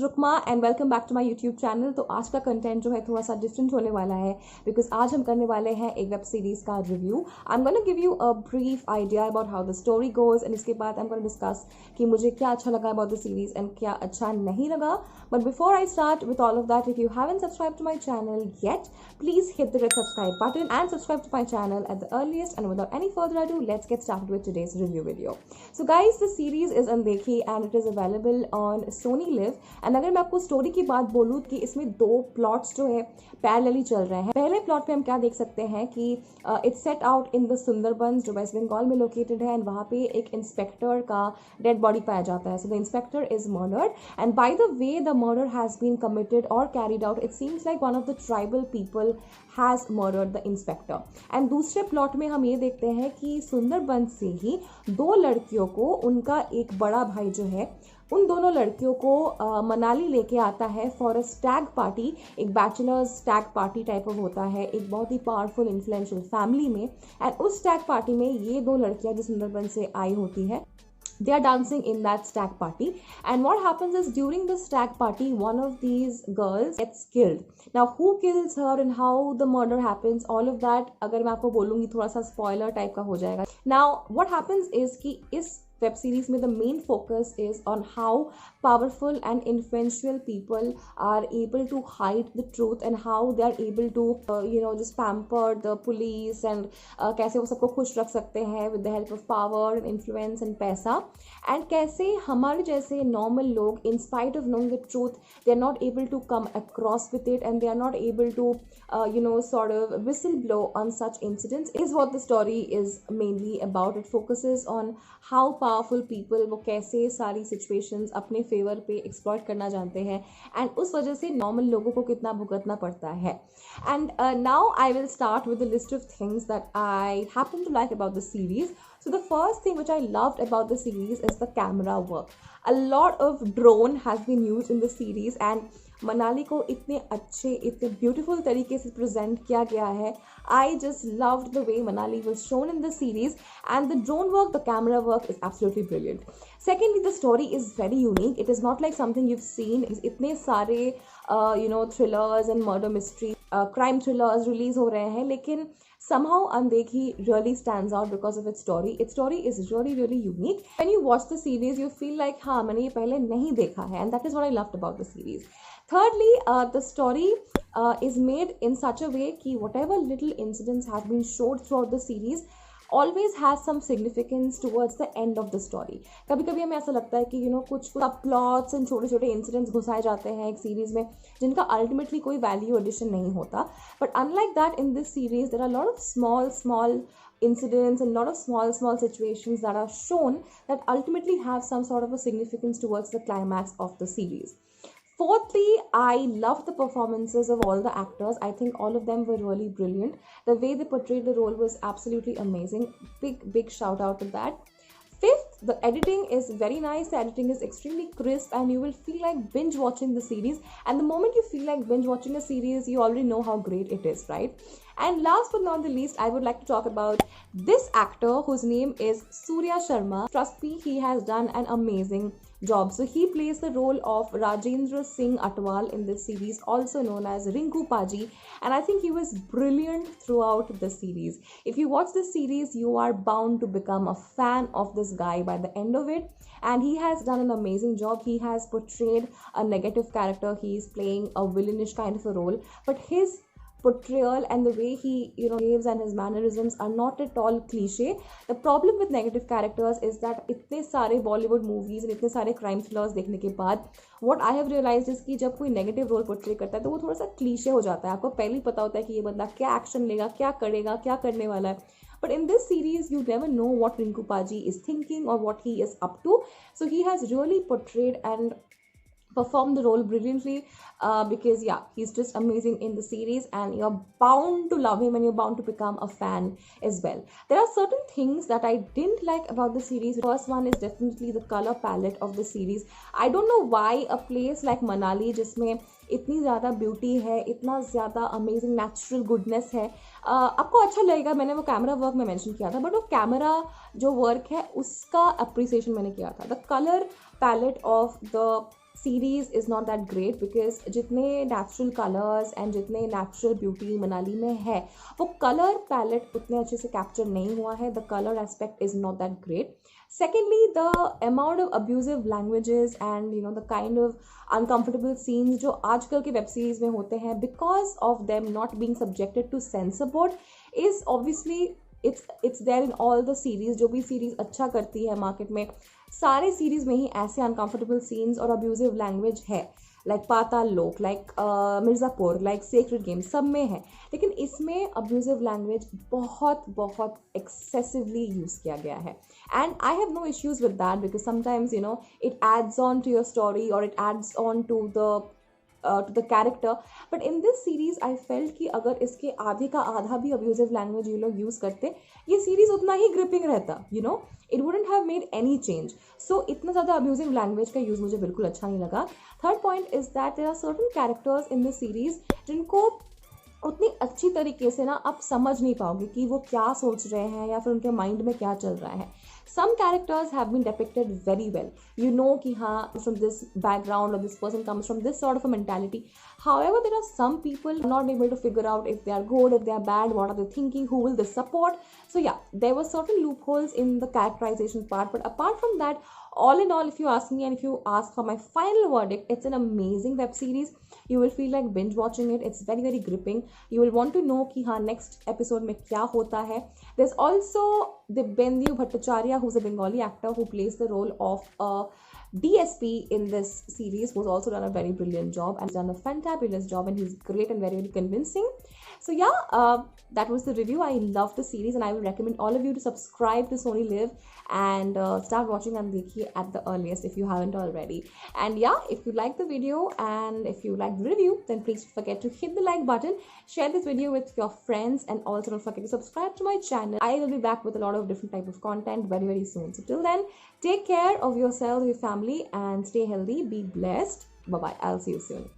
Rukma and welcome back to my YouTube channel. तो आज का कंटेंट जो है थोड़ा सा डिफरेंट होने वाला है बिकॉज आज हम करने वाले हैं एक वेब सीरीज का review. I am gonna give you a brief idea about how the story goes and इसके बाद आई एम गोना डिस्कस कि मुझे क्या अच्छा लगा अबाउट द सीरीज एंड क्या अच्छा नहीं लगा। But before I start with all of that, if you haven't subscribe to my channel yet, please hit the red subscribe button and subscribe to my channel at the earliest. And without any further ado, let's get started with today's review video. So guys, the series is Andekhi and it is available on Sony Live. And अगर मैं आपको story की बात बोलूँ कि इसमें दो plots जो है पैरेलली चल रहे हैं। पहले प्लॉट में हम क्या देख सकते हैं कि it's set out in the Sundarbans जो वेस्ट बंगाल में लोकेटेड है, एंड वहाँ पे एक इंस्पेक्टर का डेड बॉडी पाया जाता है। So the inspector is murdered and by the way the murder has been committed और carried out, it seems like one of the tribal people has murdered the inspector. And दूसरे plot में हम ये देखते हैं कि सुंदरबंस से ही दो लड़कियों को उनका एक बड़ा भाई जो है उन दोनों लड़कियों को मनाली लेके आता है फॉर अ स्टैग पार्टी। एक bachelors Stag party type of होता है एक बहुत ही पावरफुल इन्फ्लुएंशियल फैमिली में। एंड उस स्टैग पार्टी में ये दो लड़कियां जो सुंदरबन से आई होती है, they are dancing in that stag party, and what happens is during the stag party one of these girls gets killed. Now who kills her and how the murder happens, all of that अगर मैं आपको बोलूँगी थोड़ा सा spoiler type का हो जाएगा। Now what happens is कि इस वेब सीरीज में the main focus is on how powerful and influential people are able to hide the truth and how they are able to just pamper the police and कैसे वो सबको खुश रख सकते हैं with the help of power and influence and पैसा, and कैसे हमारे जैसे नॉर्मल लोग in spite of knowing the truth they are not able to come across with it and they are not able to sort of whistle blow on such incidents is what the story is mainly about. It focuses on how powerful people वो कैसे सारी situations अपने favour पे exploit करना जानते हैं and उस वजह से normal लोगों को कितना भुगतना पड़ता है। And now I will start with a list of things that I happen to like about the series. So the first thing which I loved about the series is the camera work. A lot of drone has been used in the series and Manali को इतने अच्छे इतने beautiful तरीके से present किया गया है। I just loved the way Manali was shown in the series and the drone work, the camera work is absolutely brilliant. Secondly the story is very unique, it is not like something you've seen. इतने सारे thrillers and murder mystery crime thrillers release हो रहे हैं, लेकिन somehow Andekhi really stands out because of its story. Its story is really really unique. When you watch the series you feel like हाँ मैंने ये पहले नहीं देखा है, and that is what I loved about the series. Thirdly, the story is made in such a way कि whatever little incidents have been showed throughout the series always has some significance towards the end of the story. कभी कभी हमें ऐसा लगता है कि कुछ plots and छोटे छोटे इंसिडेंट्स घुसाए जाते हैं एक सीरीज में जिनका अल्टीमेटली कोई वैल्यू एडिशन नहीं होता, but unlike that in this series there are a lot of small incidents and a lot of small situations that are shown that ultimately have some sort of a significance towards the climax of the series. Fourthly, I love the performances of all the actors. I think all of them were really brilliant. The way they portrayed the role was absolutely amazing. Big shout out to that. Fifth, the editing is very nice. The editing is extremely crisp and you will feel like binge watching the series. And the moment you feel like binge watching a series, you already know how great it is, right? And last but not the least, I would like to talk about this actor whose name is Surya Sharma. Trust me, he has done an amazing job. So he plays the role of Rajendra Singh Atwal in this series, also known as Rinku Paji, and I think he was brilliant throughout the series. If you watch this series, you are bound to become a fan of this guy by the end of it, and he has done an amazing job. He has portrayed a negative character. He is playing a villainish kind of a role, but his portrayal and the way he behaves and his mannerisms are not at all cliche. The problem with negative characters is that इतने सारे Bollywood movies और इतने सारे crime thrillers देखने के बाद what I have realized is कि जब कोई negative role portray करता है तो वो थोड़ा सा cliche हो जाता है। आपको पहले ही पता होता है कि ये बंदा क्या एक्शन लेगा, क्या करेगा, क्या करने वाला है। But in this series, you never know what Rinku Paji is thinking or what he is up to. So he has really portrayed and performed the role brilliantly because yeah, he's just amazing in the series and you're bound to love him and you're bound to become a fan as well. There are certain things that I didn't like about the series. First one is definitely the color palette of the series. I don't know why a place like Manali जिसमें इतनी ज़्यादा beauty है, इतना ज़्यादा amazing natural goodness है, आपको अच्छा लगेगा। मैंने वो कैमरा वर्क में मेंशन किया था, बट वो कैमरा जो वर्क है उसका अप्रिसिएशन मैंने किया था। The colour palette of the series is not that great because जितने नेचुरल कलर्स एंड जितने नेचुरल ब्यूटी मनाली में है वो कलर पैलेट उतने अच्छे से कैप्चर नहीं हुआ है. The colour aspect is not that great. Secondly, the amount of abusive languages and the kind of uncomfortable scenes जो आजकल के वेब सीरीज में होते हैं because of them not being subjected to censor board is obviously it's there in all the series. जो भी series अच्छा करती है मार्केट में सारे सीरीज में ही ऐसे अनकंफर्टेबल सीन्स और अब्यूजिव लैंग्वेज है. लाइक पाताल लोक, like Mirzapur, like sacred game, सब में है. लेकिन इसमें अब्यूजिव लैंग्वेज बहुत बहुत एक्सेसिवली यूज़ किया गया है. And I have no issues with that because sometimes it adds on to your story और it adds on to the character. But in this series I felt कि अगर इसके आधे का आधा भी अब्यूजिव लैंग्वेज ये लोग यूज़ करते ये सीरीज उतना ही ग्रिपिंग रहता. It wouldn't have made any change. So इतना ज़्यादा अब्यूजिव लैंग्वेज का यूज़ मुझे बिल्कुल अच्छा नहीं लगा. Third point is that there are certain characters in this series जिनको उतनी अच्छी तरीके से ना आप समझ नहीं पाओगे कि वो क्या सोच रहे हैं या फिर उनके माइंड में क्या चल रहा है. Some characters have been depicted very well. कि हाँ from this background or this person comes from this sort of a mentality. However, there are some people not able to figure out if they are good, if they are bad, what are they thinking, who will they support. So yeah, there were certain loopholes in the characterization part. But apart from that, all in all, if you ask me and if you ask for my final verdict, it's an amazing web series. You will feel like binge watching it. It's very very gripping. You will want to know कि हाँ next episode में क्या होता है. There's also Dibyendu Bhattacharya, who's a Bengali actor who plays the role of a DSP in this series, who's also done a very brilliant job and done a fantabulous job, and he's great and very very convincing. So yeah, that was the review. I love the series and I will recommend all of you to subscribe to Sony Live and start watching Andheki at the earliest if you haven't already. And yeah, if you like the video and if you like the review, then please don't forget to hit the like button, share this video with your friends, and also don't forget to subscribe to my channel. I will be back with a lot of different type of content very very soon. So till then, take care of yourself, your family, and stay healthy. Be blessed. Bye bye. I'll see you soon.